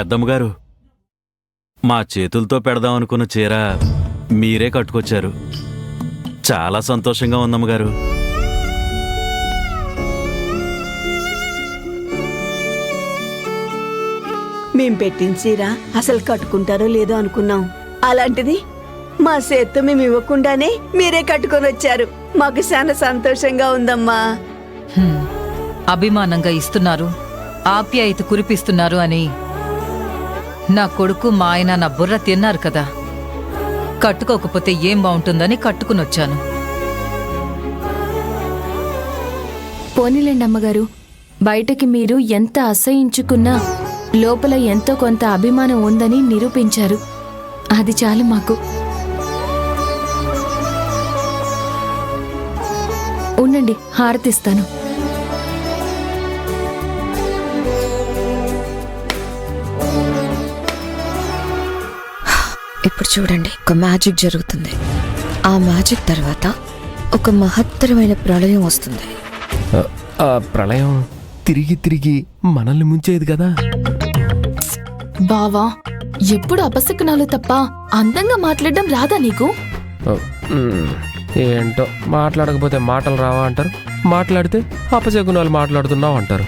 పెద్దమ్మగారు, మా చేతులతో పెడదామనుకున్న చీర మీరే కట్టుకొచ్చారు. చాలా సంతోషంగా ఉందమ్మగారు. మేం పెట్టిన చీర అసలు కట్టుకుంటారో లేదో అనుకున్నాం. అలాంటిది మా చేత్తో మేము ఇవ్వకుండానే మీరే కట్టుకొని వచ్చారు. మాకు చాలా సంతోషంగా ఉందమ్మా. అభిమానంగా ఇస్తున్నారు, ఆప్యాయత కురిపిస్తున్నారు అని నా కొడుకు మా ఆయన నా బుర్ర తిన్నారు కదా. కట్టుకోకపోతే ఏం బాగుంటుందని కట్టుకునొచ్చాను. పోనీలేండి అమ్మగారు, బయటకి మీరు ఎంత అసహించుకున్నా లోపల ఎంతో కొంత అభిమానం ఉందని నిరూపించారు. అది చాలు మాకు. ఉండండి, హారతిస్తాను. ఇప్పుడు చూడండి, ఒక మ్యాజిక్ జరుగుతుంది. ఆ మ్యాజిక్ తర్వాత ఒక మహత్తరమైన ప్రళయం వస్తుంది. ఆ ప్రళయం తిరిగి తిరిగి మనల్ని ముంచేది కదా. బావా, ఎప్పుడు అపశకునాలు తప్ప అందంగా మాట్లాడడం రాదా నీకు? ఏంటో, మాట్లాడకపోతే మాటలు రావా అంటారు, మాట్లాడితే అపశకునాలు మాట్లాడుతున్నావు అంటారు.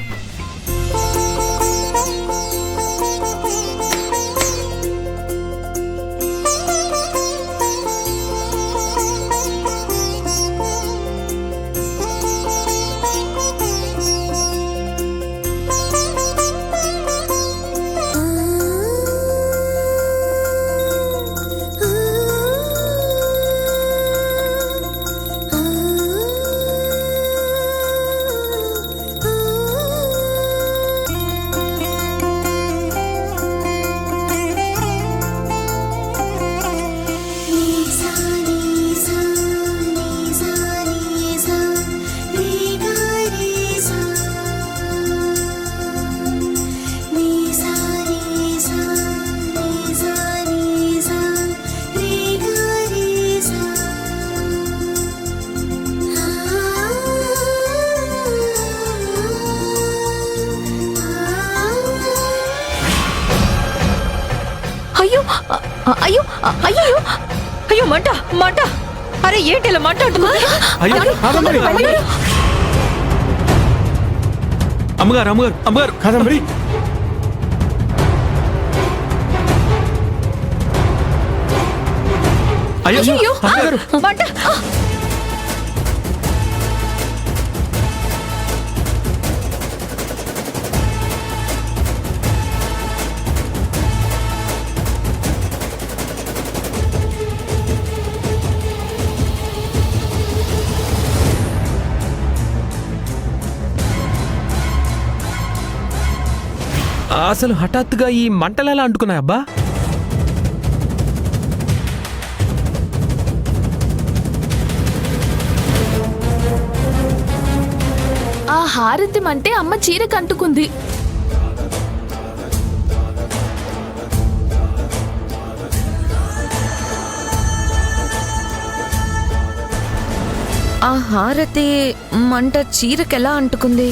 అయ్యో అయ్యో అయ్యో అయ్యో, మంట మంట! అరే ఏంటి ఇలా మంట అంటుకుంది? అమ్మగారు అమ్మగారు అమ్మగారు కాదంబరి, అయ్యో మంట! అసలు హఠాత్తుగా ఈ మంటలెలా అంటుకున్నాయబ్బా? ఆ హారతి అంటే అమ్మ చీర కంటుకుంది. ఆ హారతి మంట చీరకెలా అంటుకుంది?